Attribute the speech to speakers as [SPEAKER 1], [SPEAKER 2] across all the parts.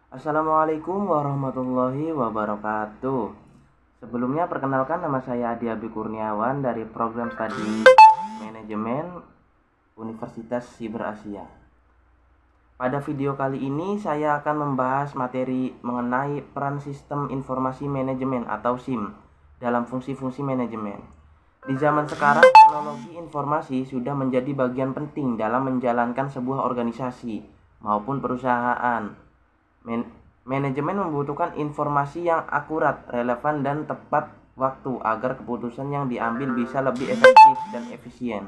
[SPEAKER 1] Assalamualaikum warahmatullahi wabarakatuh. Sebelumnya perkenalkan, nama saya Adi Abi Kurniawan dari program studi manajemen Universitas Siber Asia. Pada video kali ini saya akan membahas materi mengenai peran sistem informasi manajemen atau SIM dalam fungsi-fungsi manajemen. Di zaman sekarang, teknologi informasi sudah menjadi bagian penting dalam menjalankan sebuah organisasi maupun perusahaan. Manajemen membutuhkan informasi yang akurat, relevan, dan tepat waktu agar keputusan yang diambil bisa lebih efektif dan efisien.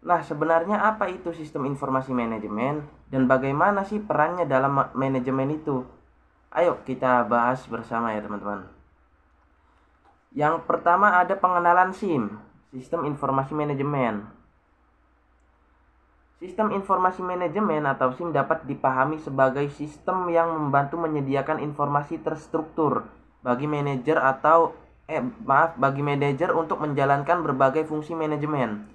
[SPEAKER 1] Nah, sebenarnya apa itu sistem informasi manajemen dan bagaimana sih perannya dalam manajemen itu? Ayo kita bahas bersama ya teman-teman. Yang pertama ada pengenalan SIM, sistem informasi manajemen. Sistem informasi manajemen atau SIM dapat dipahami sebagai sistem yang membantu menyediakan informasi terstruktur bagi bagi manajer untuk menjalankan berbagai fungsi manajemen.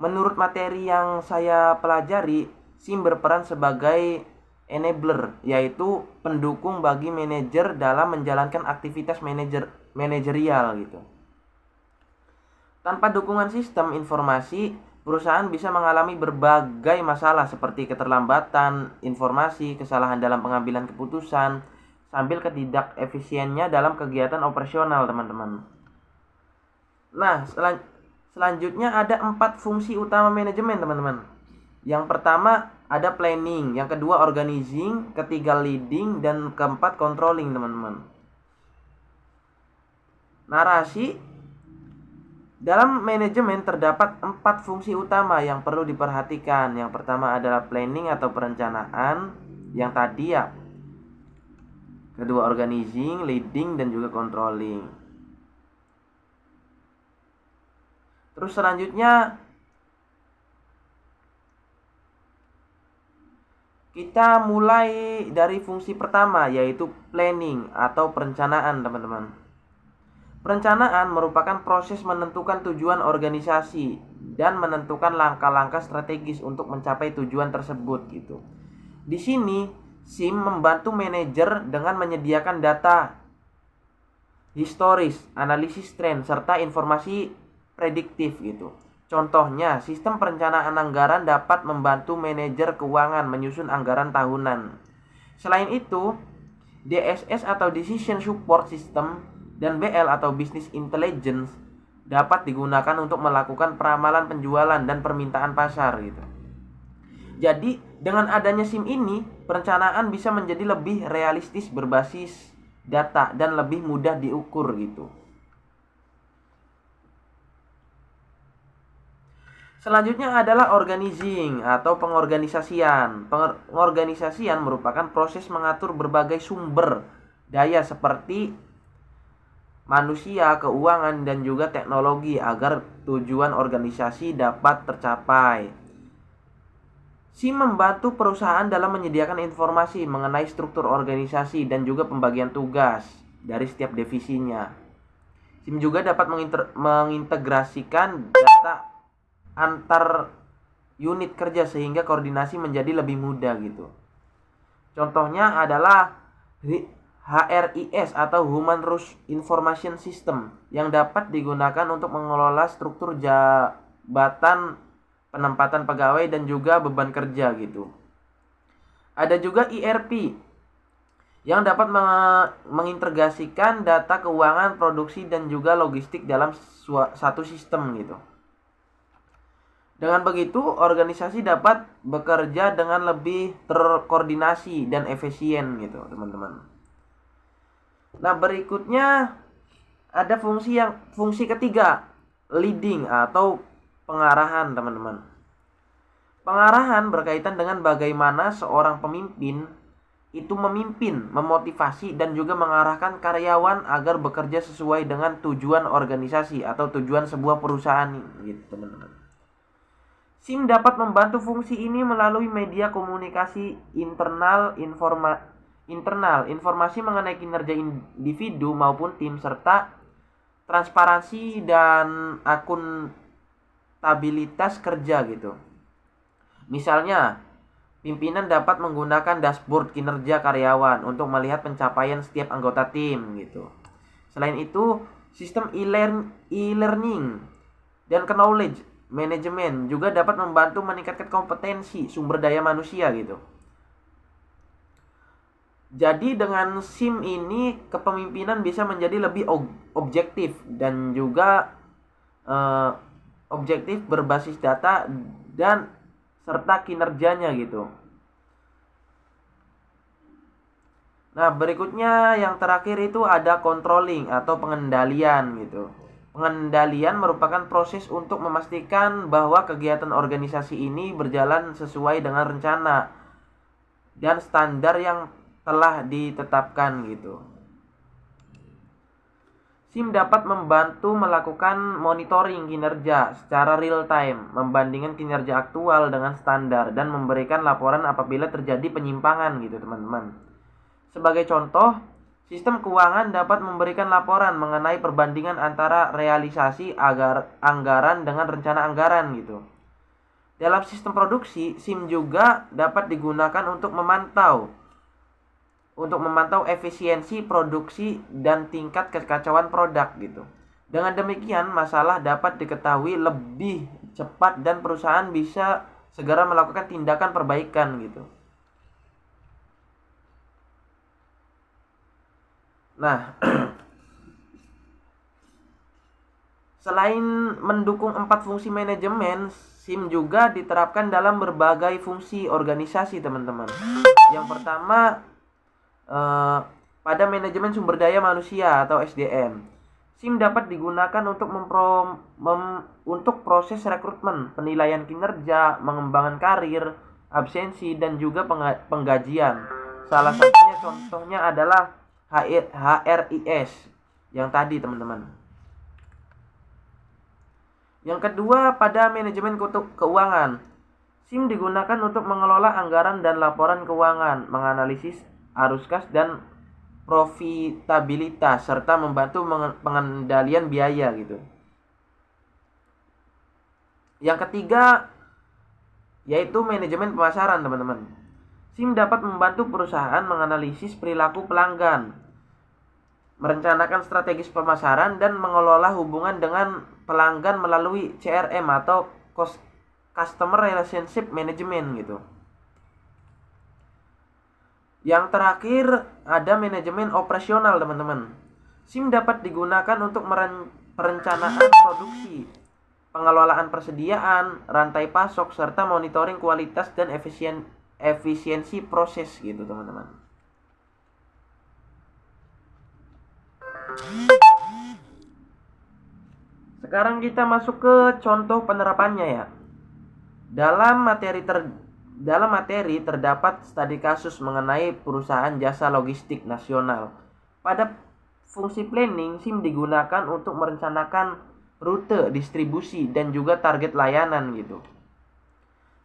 [SPEAKER 1] Menurut materi yang saya pelajari, SIM berperan sebagai enabler, yaitu pendukung bagi manajer dalam menjalankan aktivitas manajerial gitu. Tanpa dukungan sistem informasi, perusahaan bisa mengalami berbagai masalah seperti keterlambatan informasi, kesalahan dalam pengambilan keputusan, sambil ketidakefisiennya dalam kegiatan operasional, teman-teman. Nah, selanjutnya ada 4 fungsi utama manajemen, teman-teman. Yang pertama ada planning, yang kedua organizing, ketiga leading, dan keempat controlling, teman-teman. Narasi. Dalam manajemen terdapat 4 fungsi utama yang perlu diperhatikan. Yang pertama adalah planning atau perencanaan, yang tadi ya. Kedua organizing, leading, dan juga controlling. Terus selanjutnya kita mulai dari fungsi pertama, yaitu planning atau perencanaan, teman-teman. Perencanaan merupakan proses menentukan tujuan organisasi dan menentukan langkah-langkah strategis untuk mencapai tujuan tersebut gitu. Di sini SIM membantu manajer dengan menyediakan data historis, analisis tren, serta informasi prediktif gitu. Contohnya, sistem perencanaan anggaran dapat membantu manajer keuangan menyusun anggaran tahunan. Selain itu, DSS atau Decision Support System dan BL atau Business Intelligence dapat digunakan untuk melakukan peramalan penjualan dan permintaan pasar gitu. Jadi, dengan adanya SIM ini, perencanaan bisa menjadi lebih realistis berbasis data dan lebih mudah diukur gitu. Selanjutnya adalah organizing atau pengorganisasian. Pengorganisasian merupakan proses mengatur berbagai sumber daya seperti manusia, keuangan, dan juga teknologi agar tujuan organisasi dapat tercapai. SIM membantu perusahaan dalam menyediakan informasi mengenai struktur organisasi dan juga pembagian tugas dari setiap divisinya. SIM juga dapat mengintegrasikan data antar unit kerja sehingga koordinasi menjadi lebih mudah gitu. Contohnya adalah HRIS atau Human Resource Information System yang dapat digunakan untuk mengelola struktur jabatan, penempatan pegawai, dan juga beban kerja gitu. Ada juga ERP yang dapat mengintegrasikan data keuangan, produksi, dan juga logistik dalam satu sistem gitu. Dengan begitu, organisasi dapat bekerja dengan lebih terkoordinasi dan efisien gitu, teman-teman. Nah, berikutnya ada fungsi ketiga, leading atau pengarahan, teman-teman. Pengarahan berkaitan dengan bagaimana seorang pemimpin itu memimpin, memotivasi, dan juga mengarahkan karyawan agar bekerja sesuai dengan tujuan organisasi atau tujuan sebuah perusahaan gitu, teman-teman. SIM dapat membantu fungsi ini melalui media komunikasi internal, informasi mengenai kinerja individu maupun tim, serta transparansi dan akuntabilitas kerja gitu. Misalnya, Pimpinan dapat menggunakan dashboard kinerja karyawan untuk melihat pencapaian setiap anggota tim gitu. Selain itu, sistem e-learning dan knowledge management juga dapat membantu meningkatkan kompetensi sumber daya manusia gitu. Jadi dengan SIM ini kepemimpinan bisa menjadi lebih objektif dan juga objektif berbasis data dan serta kinerjanya gitu. Nah, berikutnya yang terakhir itu ada controlling atau pengendalian gitu. Pengendalian merupakan proses untuk memastikan bahwa kegiatan organisasi ini berjalan sesuai dengan rencana dan standar yang telah ditetapkan gitu. SIM dapat membantu melakukan monitoring kinerja secara real time, membandingkan kinerja aktual dengan standar, dan memberikan laporan apabila terjadi penyimpangan gitu teman-teman. Sebagai contoh, sistem keuangan dapat memberikan laporan mengenai perbandingan antara realisasi anggaran dengan rencana anggaran gitu. Dalam sistem produksi, SIM juga dapat digunakan untuk memantau efisiensi produksi dan tingkat kekacauan produk gitu. Dengan demikian, masalah dapat diketahui lebih cepat dan perusahaan bisa segera melakukan tindakan perbaikan gitu. Nah, selain mendukung 4 fungsi manajemen, SIM juga diterapkan dalam berbagai fungsi organisasi, teman-teman. Yang pertama, pada manajemen sumber daya manusia atau SDM. SIM dapat digunakan untuk proses rekrutmen, penilaian kinerja, mengembangkan karir, absensi, dan juga penggajian. Salah satunya contohnya adalah HRIS yang tadi, teman-teman. Yang kedua, pada manajemen keuangan. SIM digunakan untuk mengelola anggaran dan laporan keuangan, menganalisis arus kas dan profitabilitas, serta membantu pengendalian biaya gitu. Yang ketiga, yaitu manajemen pemasaran, teman-teman. SIM dapat membantu perusahaan menganalisis perilaku pelanggan, merencanakan strategis pemasaran, dan mengelola hubungan dengan pelanggan melalui CRM atau Customer Relationship Management gitu. Yang terakhir ada manajemen operasional, teman-teman. SIM dapat digunakan untuk perencanaan produksi, pengelolaan persediaan, rantai pasok, serta monitoring kualitas dan efisiensi proses gitu, teman-teman. Sekarang kita masuk ke contoh penerapannya ya. Dalam materi terdapat studi kasus mengenai perusahaan jasa logistik nasional. Pada fungsi planning, SIM digunakan untuk merencanakan rute distribusi dan juga target layanan gitu.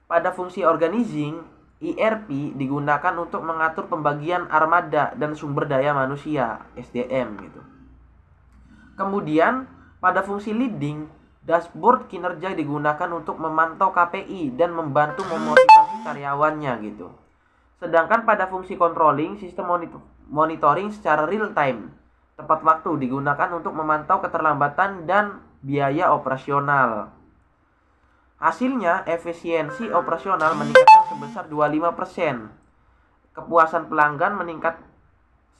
[SPEAKER 1] Pada fungsi organizing, ERP digunakan untuk mengatur pembagian armada dan sumber daya manusia, SDM gitu. Kemudian, pada fungsi leading, dashboard kinerja digunakan untuk memantau KPI dan membantu memotivasi karyawannya gitu. Sedangkan pada fungsi controlling, sistem monitoring secara real time, tepat waktu digunakan untuk memantau keterlambatan dan biaya operasional. Hasilnya, efisiensi operasional meningkat sebesar 25%. Kepuasan pelanggan meningkat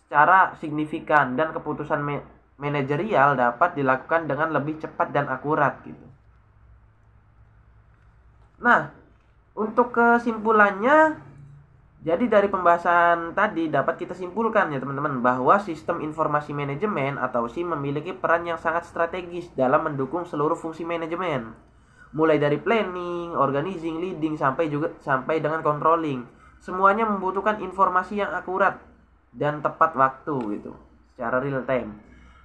[SPEAKER 1] secara signifikan dan keputusan manajerial dapat dilakukan dengan lebih cepat dan akurat gitu. Nah, untuk kesimpulannya, jadi dari pembahasan tadi dapat kita simpulkan ya teman-teman bahwa sistem informasi manajemen atau SIM memiliki peran yang sangat strategis dalam mendukung seluruh fungsi manajemen, mulai dari planning, organizing, leading sampai dengan controlling. Semuanya membutuhkan informasi yang akurat dan tepat waktu gitu, secara real time.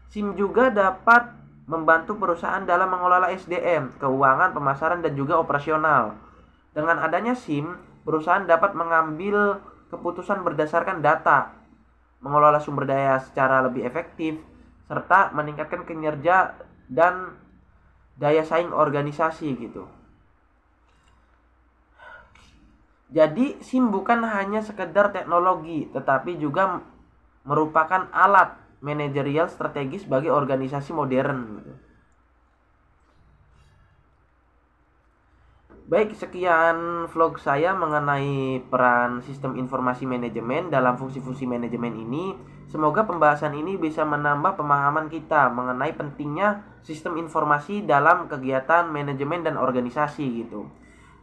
[SPEAKER 1] SIM juga dapat membantu perusahaan dalam mengelola SDM, keuangan, pemasaran, dan juga operasional. Dengan adanya SIM, perusahaan dapat mengambil keputusan berdasarkan data, mengelola sumber daya secara lebih efektif, serta meningkatkan kinerja dan daya saing organisasi gitu. Jadi SIM bukan hanya sekedar teknologi, tetapi juga merupakan alat manajerial strategis bagi organisasi modern gitu. Baik, sekian vlog saya mengenai peran sistem informasi manajemen dalam fungsi-fungsi manajemen ini. Semoga pembahasan ini bisa menambah pemahaman kita mengenai pentingnya sistem informasi dalam kegiatan manajemen dan organisasi gitu.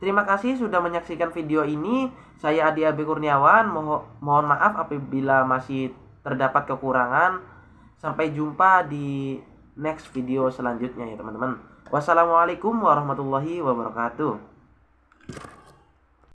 [SPEAKER 1] Terima kasih sudah menyaksikan video ini. Saya Adi Abi Kurniawan. Mohon maaf apabila masih terdapat kekurangan. Sampai jumpa di next video selanjutnya ya teman-teman. Wassalamualaikum warahmatullahi wabarakatuh.